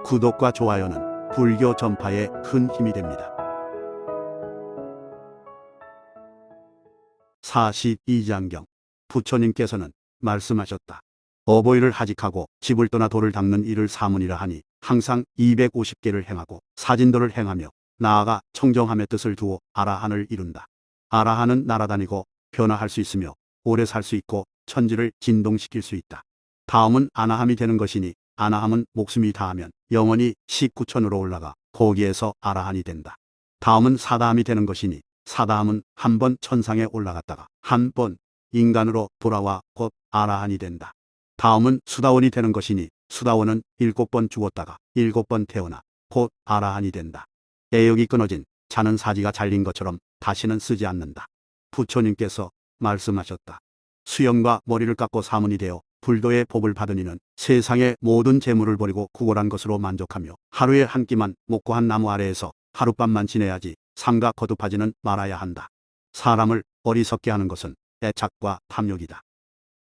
구독과 좋아요는 불교 전파에 큰 힘이 됩니다. 42장경 부처님께서는 말씀하셨다. 어버이를 하직하고 집을 떠나 도를 닦는 일을 사문이라 하니 항상 250개를 행하고 사진도를 행하며 나아가 청정함의 뜻을 두어 아라한을 이룬다. 아라한은 날아다니고 변화할 수 있으며 오래 살 수 있고 천지를 진동시킬 수 있다. 다음은 아나함이 되는 것이니 아나함은 목숨이 다하면 영원히 19천으로 올라가 거기에서 아라한이 된다. 다음은 사다함이 되는 것이니 사다함은 한 번 천상에 올라갔다가 한 번 인간으로 돌아와 곧 아라한이 된다. 다음은 수다원이 되는 것이니 수다원은 7번 죽었다가 7번 태어나 곧 아라한이 된다. 애역이 끊어진 자는 사지가 잘린 것처럼 다시는 쓰지 않는다. 부처님께서 말씀하셨다. 수염과 머리를 깎고 사문이 되어 불도의 복을 받은 이는 세상의 모든 재물을 버리고 구걸한 것으로 만족하며 하루에 한 끼만 먹고 한 나무 아래에서 하룻밤만 지내야지 삼가 거듭하지는 말아야 한다. 사람을 어리석게 하는 것은 애착과 탐욕이다.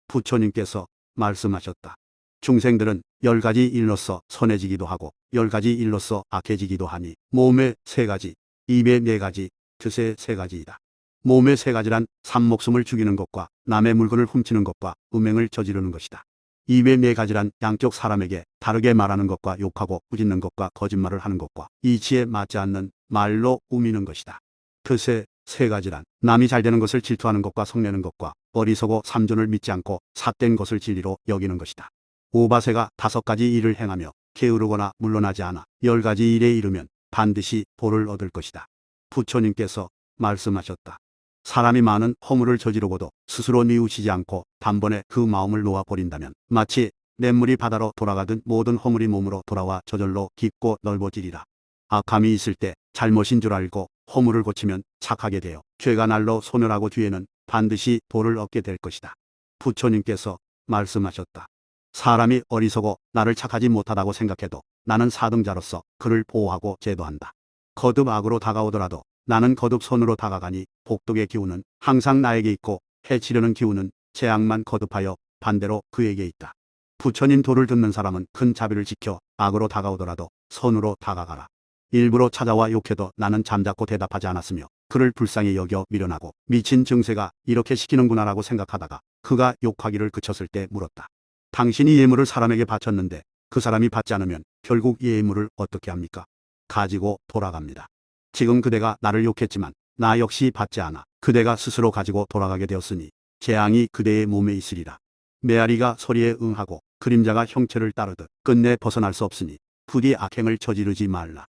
부처님께서 말씀하셨다. 중생들은 10가지 일로서 선해지기도 하고 10가지 일로서 악해지기도 하니 몸의 3가지, 입의 4가지, 뜻의 3가지이다. 몸의 3가지란 산목숨을 죽이는 것과 남의 물건을 훔치는 것과 음행을 저지르는 것이다. 입의 4가지란 양쪽 사람에게 다르게 말하는 것과 욕하고 꾸짖는 것과 거짓말을 하는 것과 이치에 맞지 않는 말로 우미는 것이다. 뜻의 3가지란 남이 잘되는 것을 질투하는 것과 성내는 것과 어리석어 삼존을 믿지 않고 삿된 것을 진리로 여기는 것이다. 오바새가 5가지 일을 행하며 게으르거나 물러나지 않아 10가지 일에 이르면 반드시 복을 얻을 것이다. 부처님께서 말씀하셨다. 사람이 많은 허물을 저지르고도 스스로 뉘우치지 않고 단번에 그 마음을 놓아버린다면 마치 냇물이 바다로 돌아가듯 모든 허물이 몸으로 돌아와 저절로 깊고 넓어지리라. 악함이 있을 때 잘못인 줄 알고 허물을 고치면 착하게 되어 죄가 날로 소멸하고 뒤에는 반드시 복을 얻게 될 것이다. 부처님께서 말씀하셨다. 사람이 어리석어 나를 착하지 못하다고 생각해도 나는 사등자로서 그를 보호하고 제도한다. 거듭 악으로 다가오더라도 나는 거듭 선으로 다가가니 복덕의 기운은 항상 나에게 있고 해치려는 기운은 재앙만 거듭하여 반대로 그에게 있다. 부처님 도를 듣는 사람은 큰 자비를 지켜 악으로 다가오더라도 선으로 다가가라. 일부러 찾아와 욕해도 나는 잠자코 대답하지 않았으며 그를 불쌍히 여겨 미련하고 미친 증세가 이렇게 시키는구나라고 생각하다가 그가 욕하기를 그쳤을 때 물었다. 당신이 예물을 사람에게 바쳤는데 그 사람이 받지 않으면 결국 예물을 어떻게 합니까? 가지고 돌아갑니다. 지금 그대가 나를 욕했지만 나 역시 받지 않아 그대가 스스로 가지고 돌아가게 되었으니 재앙이 그대의 몸에 있으리라. 메아리가 소리에 응하고 그림자가 형체를 따르듯 끝내 벗어날 수 없으니 부디 악행을 저지르지 말라.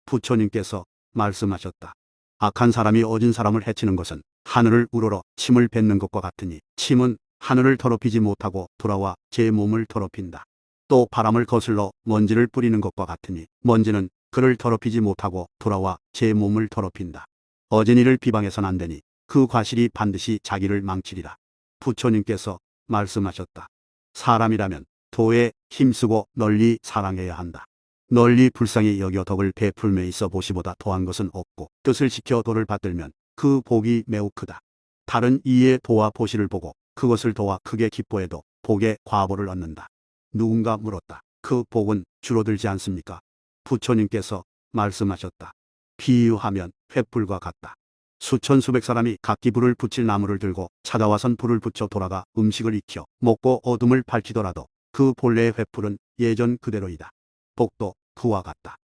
부처님께서 말씀하셨다. 악한 사람이 어진 사람을 해치는 것은 하늘을 우러러 침을 뱉는 것과 같으니 침은 하늘을 더럽히지 못하고 돌아와 제 몸을 더럽힌다. 또 바람을 거슬러 먼지를 뿌리는 것과 같으니 먼지는 그를 더럽히지 못하고 돌아와 제 몸을 더럽힌다. 어진이를 비방해선 안 되니 그 과실이 반드시 자기를 망치리라. 부처님께서 말씀하셨다. 사람이라면 도에 힘쓰고 널리 사랑해야 한다. 널리 불쌍히 여겨 덕을 베풀매 있어 보시보다 더한 것은 없고 뜻을 지켜 도를 받들면 그 복이 매우 크다. 다른 이의 도와 보시를 보고 그것을 도와 크게 기뻐해도 복의 과보를 얻는다. 누군가 물었다. 그 복은 줄어들지 않습니까? 부처님께서 말씀하셨다. 비유하면 횃불과 같다. 수천 수백 사람이 각기 불을 붙일 나무를 들고 찾아와선 불을 붙여 돌아가 음식을 익혀 먹고 어둠을 밝히더라도 그 본래의 횃불은 예전 그대로이다. 복도 그와 같다.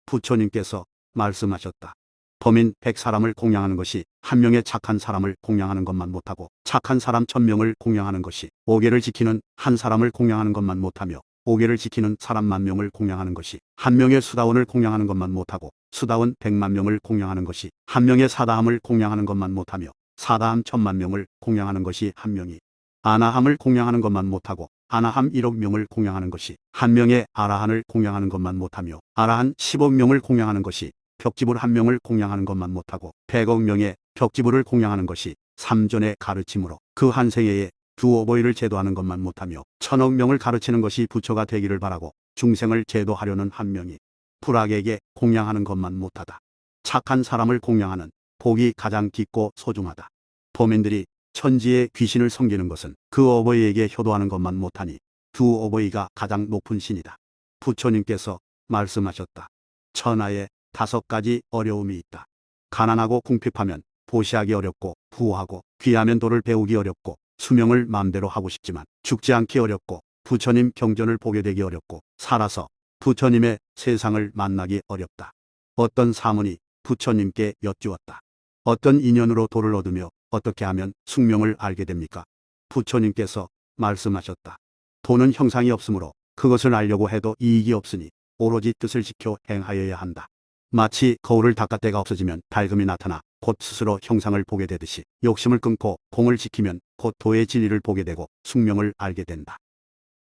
부처님께서 말씀하셨다. 범인 100사람을 공양하는 것이 한 명의 착한 사람을 공양하는 것만 못하고 착한 사람 1000명을 공양하는 것이 오계를 지키는 한 사람을 공양하는 것만 못하며 오계를 지키는 사람 10,000명을 공양하는 것이 한 명의 수다원을 공양하는 것만 못하고 수다원 100만 명을 공양하는 것이 한 명의 사다함을 공양하는 것만 못하며 사다함 1000만 명을 공양하는 것이 한 명이 아나함을 공양하는 것만 못하고 아나함 1억 명을 공양하는 것이 한 명의 아라한을 공양하는 것만 못하며 아라한 10억 명을 공양하는 것이 벽지불 한 명을 공양하는 것만 못하고 100억 명의 벽지불을 공양하는 것이 삼존의 가르침으로 그 한 생애에 두 어버이를 제도하는 것만 못하며 1000억 명을 가르치는 것이 부처가 되기를 바라고 중생을 제도하려는 한 명이 불악에게 공양하는 것만 못하다. 착한 사람을 공양하는 복이 가장 깊고 소중하다. 범인들이 천지의 귀신을 섬기는 것은 그 어버이에게 효도하는 것만 못하니 두 어버이가 가장 높은 신이다. 부처님께서 말씀하셨다. 천하에 5가지 어려움이 있다. 가난하고 궁핍하면 보시하기 어렵고, 부하고 귀하면 도를 배우기 어렵고, 수명을 마음대로 하고 싶지만 죽지 않기 어렵고, 부처님 경전을 보게 되기 어렵고, 살아서 부처님의 세상을 만나기 어렵다. 어떤 사문이 부처님께 여쭈었다. 어떤 인연으로 도를 얻으며 어떻게 하면 숙명을 알게 됩니까? 부처님께서 말씀하셨다. 도는 형상이 없으므로 그것을 알려고 해도 이익이 없으니 오로지 뜻을 지켜 행하여야 한다. 마치 거울을 닦아 때가 없어지면 밝음이 나타나 곧 스스로 형상을 보게 되듯이 욕심을 끊고 공을 지키면 곧 도의 진리를 보게 되고 숙명을 알게 된다.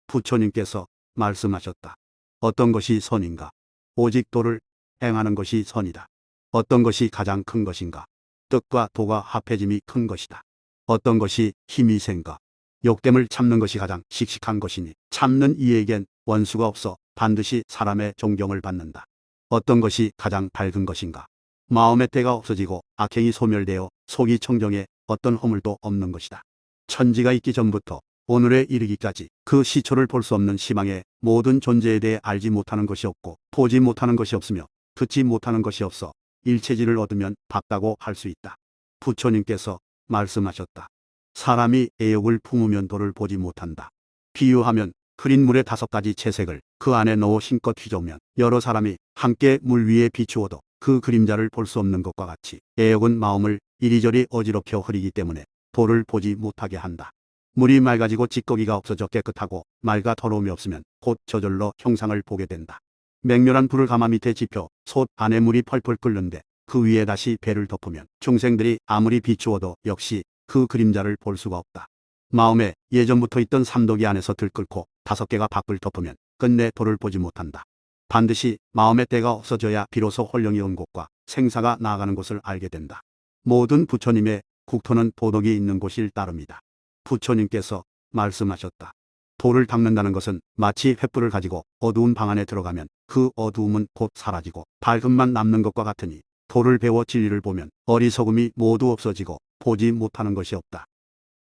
부처님께서 말씀하셨다. 어떤 것이 선인가? 오직 도를 행하는 것이 선이다. 어떤 것이 가장 큰 것인가? 뜻과 도가 합해짐이 큰 것이다. 어떤 것이 힘이 센가? 욕됨을 참는 것이 가장 씩씩한 것이니 참는 이에겐 원수가 없어 반드시 사람의 존경을 받는다. 어떤 것이 가장 밝은 것인가? 마음의 때가 없어지고 악행이 소멸되어 속이 청정해 어떤 허물도 없는 것이다. 천지가 있기 전부터 오늘에 이르기까지 그 시초를 볼 수 없는 시방의 모든 존재에 대해 알지 못하는 것이 없고 보지 못하는 것이 없으며 듣지 못하는 것이 없어 일체지를 얻으면 봤다고 할 수 있다. 부처님께서 말씀하셨다. 사람이 애욕을 품으면 도를 보지 못한다. 비유하면 흐린 물에 5가지 채색을 그 안에 넣어 힘껏 휘저으면 여러 사람이 함께 물 위에 비추어도 그 그림자를 볼 수 없는 것과 같이 애욕은 마음을 이리저리 어지럽혀 흐리기 때문에 도를 보지 못하게 한다. 물이 맑아지고 찌꺼기가 없어져 깨끗하고 맑아 더러움이 없으면 곧 저절로 형상을 보게 된다. 맹렬한 불을 가마 밑에 지펴 솥 안에 물이 펄펄 끓는데 그 위에 다시 배를 덮으면 중생들이 아무리 비추어도 역시 그 그림자를 볼 수가 없다. 마음에 예전부터 있던 삼독이 안에서 들끓고 5개가 밖을 덮으면 끝내 도를 보지 못한다. 반드시 마음의 때가 없어져야 비로소 혼령이 온 곳과 생사가 나아가는 곳을 알게 된다. 모든 부처님의 국토는 도덕이 있는 곳일 따름이다. 부처님께서 말씀하셨다. 도를 닦는다는 것은 마치 횃불을 가지고 어두운 방 안에 들어가면 그 어두움은 곧 사라지고 밝음만 남는 것과 같으니 도를 배워 진리를 보면 어리석음이 모두 없어지고 보지 못하는 것이 없다.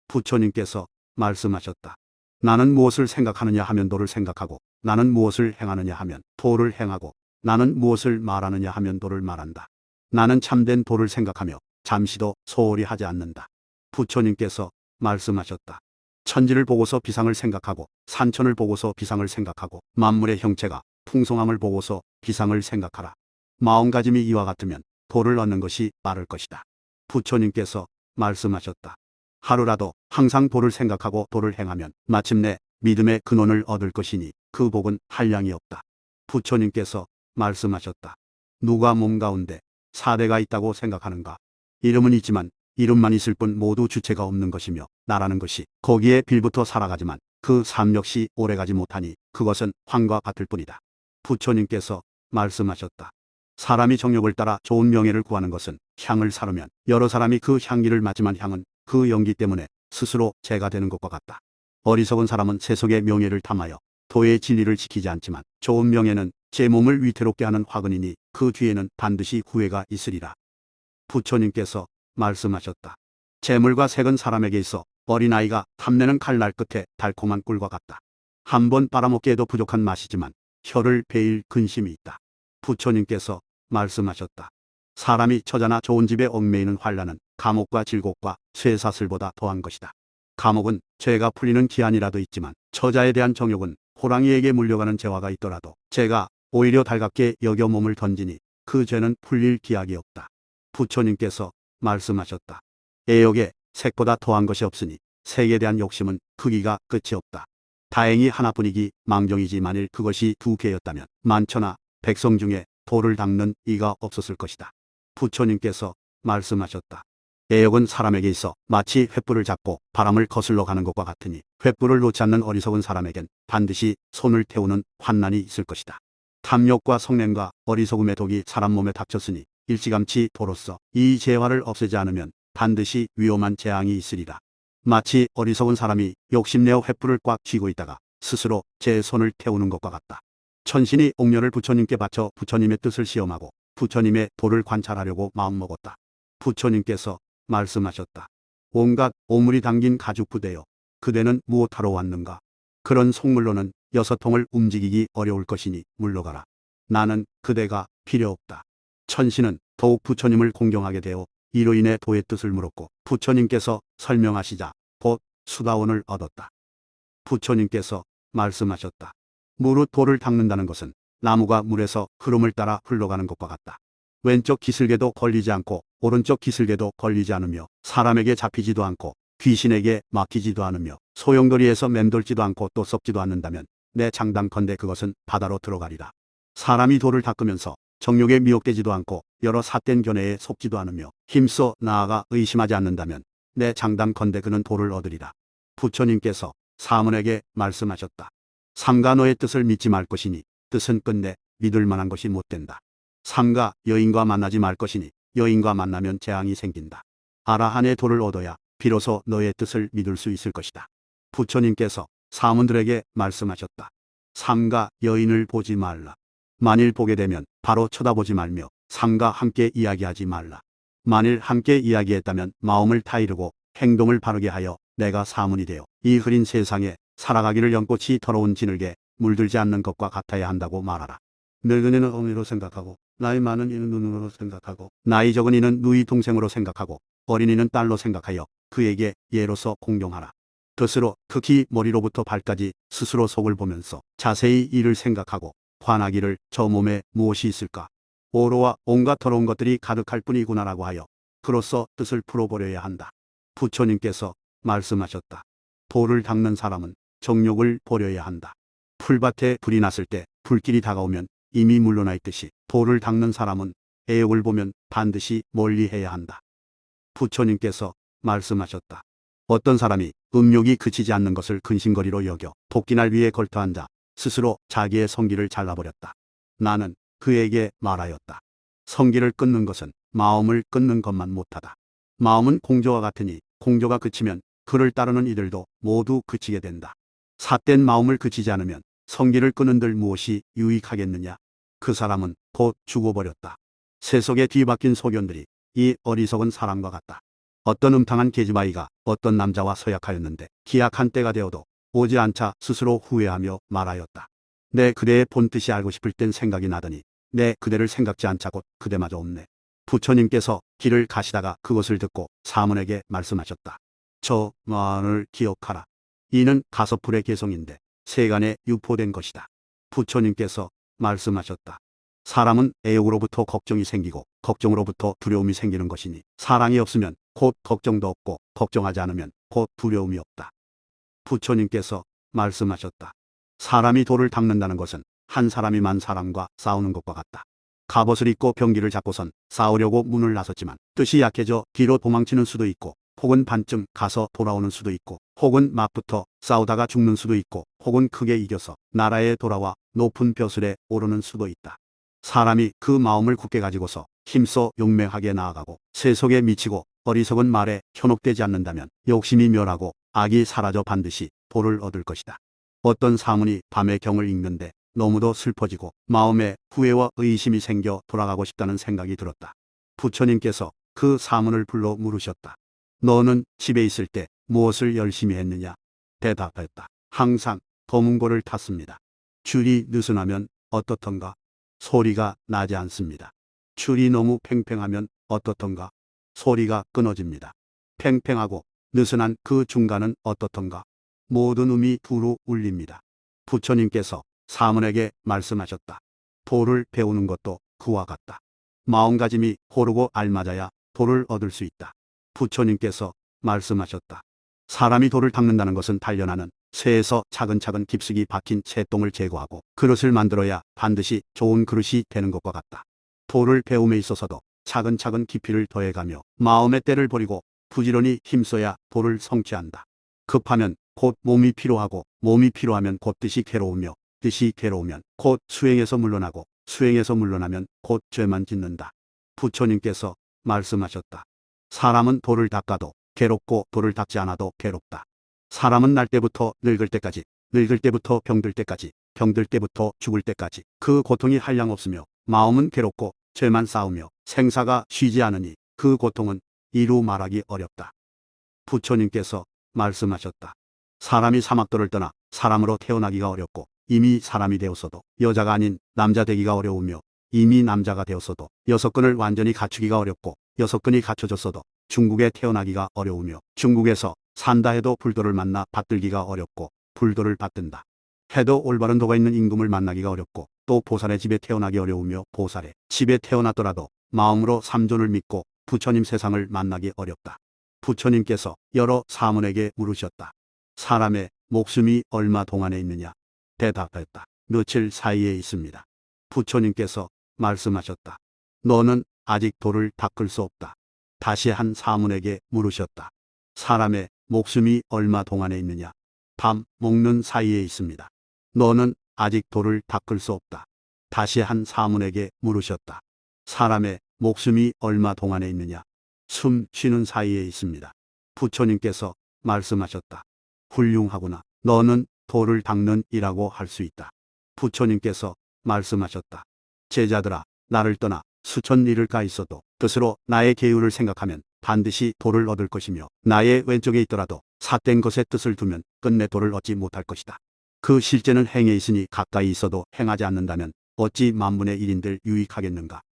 부처님께서 말씀하셨다. 나는 무엇을 생각하느냐 하면 도를 생각하고, 나는 무엇을 행하느냐 하면 도를 행하고, 나는 무엇을 말하느냐 하면 도를 말한다. 나는 참된 도를 생각하며 잠시도 소홀히 하지 않는다. 부처님께서 말씀하셨다. 천지를 보고서 비상을 생각하고, 산천을 보고서 비상을 생각하고, 만물의 형체가 풍성함을 보고서 비상을 생각하라. 마음가짐이 이와 같으면 도를 얻는 것이 빠를 것이다. 부처님께서 말씀하셨다. 하루라도 항상 도를 생각하고 도를 행하면 마침내 믿음의 근원을 얻을 것이니 그 복은 한량이 없다. 부처님께서 말씀하셨다. 누가 몸 가운데 4대가 있다고 생각하는가? 이름은 있지만 이름만 있을 뿐 모두 주체가 없는 것이며 나라는 것이 거기에 빌부터 살아가지만 그 삶 역시 오래가지 못하니 그것은 황과 같을 뿐이다. 부처님께서 말씀하셨다. 사람이 정욕을 따라 좋은 명예를 구하는 것은 향을 사르면 여러 사람이 그 향기를 맡지만 향은 그 연기 때문에 스스로 재가 되는 것과 같다. 어리석은 사람은 세속의 명예를 탐하여 도의 진리를 지키지 않지만 좋은 명예는 제 몸을 위태롭게 하는 화근이니 그 뒤에는 반드시 후회가 있으리라. 부처님께서 말씀하셨다. 재물과 색은 사람에게 있어 어린아이가 탐내는 칼날 끝에 달콤한 꿀과 같다. 한 번 빨아먹기에도 부족한 맛이지만 혀를 베일 근심이 있다. 부처님께서 말씀하셨다. 사람이 처자나 좋은 집에 얽매이는 환란은 감옥과 질곡과 쇠사슬보다 더한 것이다. 감옥은 죄가 풀리는 기한이라도 있지만 처자에 대한 정욕은 호랑이에게 물려가는 재화가 있더라도 죄가 오히려 달갑게 여겨 몸을 던지니 그 죄는 풀릴 기약이 없다. 부처님께서 말씀하셨다. 애욕에 색보다 더한 것이 없으니 색에 대한 욕심은 크기가 끝이 없다. 다행히 하나뿐이기 망정이지 만일 그것이 2개였다면 만천하 백성 중에 도를 닦는 이가 없었을 것이다. 부처님께서 말씀하셨다. 애욕은 사람에게 있어 마치 횃불을 잡고 바람을 거슬러 가는 것과 같으니 횃불을 놓지 않는 어리석은 사람에겐 반드시 손을 태우는 환난이 있을 것이다. 탐욕과 성냄과 어리석음의 독이 사람 몸에 닥쳤으니 일찌감치 도로써 이 재화를 없애지 않으면 반드시 위험한 재앙이 있으리라. 마치 어리석은 사람이 욕심내어 횃불을 꽉 쥐고 있다가 스스로 제 손을 태우는 것과 같다. 천신이 옥녀를 부처님께 바쳐 부처님의 뜻을 시험하고 부처님의 도를 관찰하려고 마음먹었다. 부처님께서 말씀하셨다. 온갖 오물이 담긴 가죽 부대여, 그대는 무엇하러 왔는가? 그런 속물로는 6통을 움직이기 어려울 것이니 물러가라. 나는 그대가 필요 없다. 천신은 더욱 부처님을 공경하게 되어 이로 인해 도의 뜻을 물었고 부처님께서 설명하시자 곧 수다원을 얻었다. 부처님께서 말씀하셨다. 무릇 돌을 닦는다는 것은 나무가 물에서 흐름을 따라 흘러가는 것과 같다. 왼쪽 기슭에도 걸리지 않고 오른쪽 기슭에도 걸리지 않으며 사람에게 잡히지도 않고 귀신에게 맡기지도 않으며 소용돌이에서 맴돌지도 않고 또 썩지도 않는다면 내 장담컨대 그것은 바다로 들어가리라. 사람이 돌을 닦으면서 정욕에 미혹되지도 않고 여러 삿된 견해에 속지도 않으며 힘써 나아가 의심하지 않는다면 내 장담컨대 그는 돌을 얻으리라. 부처님께서 사문에게 말씀하셨다. 삼가 너의 뜻을 믿지 말 것이니 뜻은 끝내 믿을 만한 것이 못 된다. 삼가 여인과 만나지 말 것이니 여인과 만나면 재앙이 생긴다. 아라한의 도를 얻어야 비로소 너의 뜻을 믿을 수 있을 것이다. 부처님께서 사문들에게 말씀하셨다. 삼가 여인을 보지 말라. 만일 보게 되면 바로 쳐다보지 말며 삼가 함께 이야기하지 말라. 만일 함께 이야기했다면 마음을 타이르고 행동을 바르게 하여 내가 사문이 되어 이 흐린 세상에 살아가기를 연꽃이 더러운 진흙에 물들지 않는 것과 같아야 한다고 말하라. 늙은이는 어머니로 생각하고 나이 많은 이는 누누로 생각하고 나이 적은 이는 누이 동생으로 생각하고 어린이는 딸로 생각하여 그에게 예로서 공경하라. 뜻으로 특히 머리로부터 발까지 스스로 속을 보면서 자세히 이를 생각하고 환하기를 저 몸에 무엇이 있을까? 오로와 온갖 더러운 것들이 가득할 뿐이구나라고 하여 그로써 뜻을 풀어버려야 한다. 부처님께서 말씀하셨다. 돌을 닦는 사람은 정욕을 버려야 한다. 풀밭에 불이 났을 때 불길이 다가오면 이미 물러나 있듯이 돌을 닦는 사람은 애욕을 보면 반드시 멀리해야 한다. 부처님께서 말씀하셨다. 어떤 사람이 음욕이 그치지 않는 것을 근심거리로 여겨 도끼날 위에 걸터앉아 스스로 자기의 성기를 잘라버렸다. 나는 그에게 말하였다. 성기를 끊는 것은 마음을 끊는 것만 못하다. 마음은 공조와 같으니 공조가 그치면 그를 따르는 이들도 모두 그치게 된다. 삿된 마음을 그치지 않으면 성기를 끊은들 무엇이 유익하겠느냐. 그 사람은 곧 죽어버렸다. 세속에 뒤바뀐 소견들이 이 어리석은 사람과 같다. 어떤 음탕한 계집아이가 어떤 남자와 서약하였는데 기약한 때가 되어도 오지 않자 스스로 후회하며 말하였다. 내 그대의 본뜻이 알고 싶을 땐 생각이 나더니 내 그대를 생각지 않자 곧 그대마저 없네. 부처님께서 길을 가시다가 그것을 듣고 사문에게 말씀하셨다. 저 말을 기억하라. 이는 가섭불의 개성인데 세간에 유포된 것이다. 부처님께서 말씀하셨다. 사람은 애욕으로부터 걱정이 생기고 걱정으로부터 두려움이 생기는 것이니 사랑이 없으면 곧 걱정도 없고 걱정하지 않으면 곧 두려움이 없다. 부처님께서 말씀하셨다. 사람이 돌을 닦는다는 것은 한 사람이 만 사람과 싸우는 것과 같다. 갑옷을 입고 병기를 잡고선 싸우려고 문을 나섰지만 뜻이 약해져 뒤로 도망치는 수도 있고 혹은 반쯤 가서 돌아오는 수도 있고 혹은 막부터 싸우다가 죽는 수도 있고 혹은 크게 이겨서 나라에 돌아와 높은 벼슬에 오르는 수도 있다. 사람이 그 마음을 굳게 가지고서 힘써 용맹하게 나아가고 세속에 미치고 어리석은 말에 현혹되지 않는다면 욕심이 멸하고 악이 사라져 반드시 도를 얻을 것이다. 어떤 사문이 밤에 경을 읽는데 너무도 슬퍼지고 마음에 후회와 의심이 생겨 돌아가고 싶다는 생각이 들었다. 부처님께서 그 사문을 불러 물으셨다. 너는 집에 있을 때 무엇을 열심히 했느냐? 대답했다. 항상 검은고를 탔습니다. 줄이 느슨하면 어떻던가? 소리가 나지 않습니다. 줄이 너무 팽팽하면 어떻던가? 소리가 끊어집니다. 팽팽하고 느슨한 그 중간은 어떻던가? 모든 음이 두루 울립니다. 부처님께서 사문에게 말씀하셨다. 도를 배우는 것도 그와 같다. 마음가짐이 고르고 알맞아야 도를 얻을 수 있다. 부처님께서 말씀하셨다. 사람이 돌을 닦는다는 것은 단련하는 쇠에서 차근차근 깊숙이 박힌 쇠똥을 제거하고 그릇을 만들어야 반드시 좋은 그릇이 되는 것과 같다. 도를 배움에 있어서도 차근차근 깊이를 더해가며 마음의 때를 버리고 부지런히 힘써야 도를 성취한다. 급하면 곧 몸이 피로하고 몸이 피로하면 곧 뜻이 괴로우며 뜻이 괴로우면 곧 수행에서 물러나고 수행에서 물러나면 곧 죄만 짓는다. 부처님께서 말씀하셨다. 사람은 돌을 닦아도 괴롭고 돌을 닦지 않아도 괴롭다. 사람은 날 때부터 늙을 때까지, 늙을 때부터 병들 때까지, 병들 때부터 죽을 때까지 그 고통이 한량없으며 마음은 괴롭고 죄만 쌓으며 생사가 쉬지 않으니 그 고통은 이루 말하기 어렵다. 부처님께서 말씀하셨다. 사람이 사막도를 떠나 사람으로 태어나기가 어렵고 이미 사람이 되었어도 여자가 아닌 남자 되기가 어려우며 이미 남자가 되었어도 여섯근을 완전히 갖추기가 어렵고 여섯근이 갖춰졌어도 중국에 태어나기가 어려우며 중국에서 산다 해도 불도를 만나 받들기가 어렵고 불도를 받든다 해도 올바른 도가 있는 임금을 만나기가 어렵고 또 보살의 집에 태어나기 어려우며 보살의 집에 태어났더라도 마음으로 삼존을 믿고 부처님 세상을 만나기 어렵다. 부처님께서 여러 사문에게 물으셨다. 사람의 목숨이 얼마 동안에 있느냐? 대답했다. 며칠 사이에 있습니다. 부처님께서 말씀하셨다. 너는 아직 도를 닦을 수 없다. 다시 한 사문에게 물으셨다. 사람의 목숨이 얼마 동안에 있느냐? 밥 먹는 사이에 있습니다. 너는 아직 도를 닦을 수 없다. 다시 한 사문에게 물으셨다. 사람의 목숨이 얼마 동안에 있느냐? 숨 쉬는 사이에 있습니다. 부처님께서 말씀하셨다. 훌륭하구나. 너는 도를 닦는 이라고 할 수 있다. 부처님께서 말씀하셨다. 제자들아, 나를 떠나 수천 리를 가 있어도 뜻으로 나의 계율을 생각하면 반드시 도를 얻을 것이며 나의 왼쪽에 있더라도 삿된 것에 뜻을 두면 끝내 도를 얻지 못할 것이다. 그 실제는 행해 있으니 가까이 있어도 행하지 않는다면 어찌 만분의 일인들 유익하겠는가.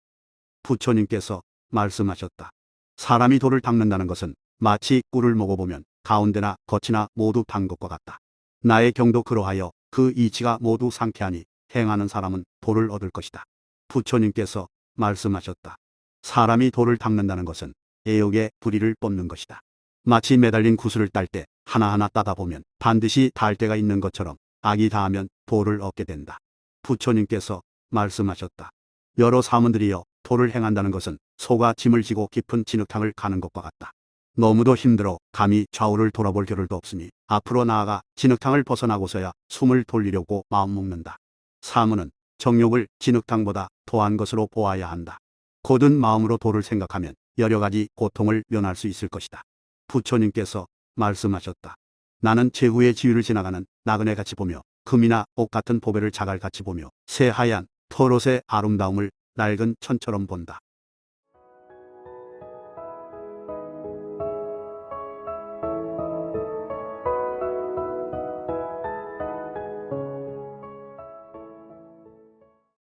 부처님께서 말씀하셨다. 사람이 도를 닦는다는 것은 마치 꿀을 먹어보면 가운데나 겉이나 모두 단 것과 같다. 나의 경도 그러하여 그 이치가 모두 상쾌하니 행하는 사람은 도를 얻을 것이다. 부처님께서 말씀하셨다. 사람이 도를 닦는다는 것은 애욕의 부리를 뽑는 것이다. 마치 매달린 구슬을 딸 때 하나하나 따다 보면 반드시 닿을 때가 있는 것처럼 악이 닿으면 도를 얻게 된다. 부처님께서 말씀하셨다. 여러 사문들이여 도를 행한다는 것은 소가 짐을 지고 깊은 진흙탕을 가는 것과 같다. 너무도 힘들어 감히 좌우를 돌아볼 겨를도 없으니 앞으로 나아가 진흙탕을 벗어나고서야 숨을 돌리려고 마음먹는다. 사문은 정욕을 진흙탕보다 더한 것으로 보아야 한다. 곧은 마음으로 도를 생각하면 여러 가지 고통을 면할 수 있을 것이다. 부처님께서 말씀하셨다. 나는 제후의 지위를 지나가는 나그네 같이 보며 금이나 옥 같은 보배를 자갈같이 보며 새하얀 털옷의 아름다움을 낡은 천처럼 본다.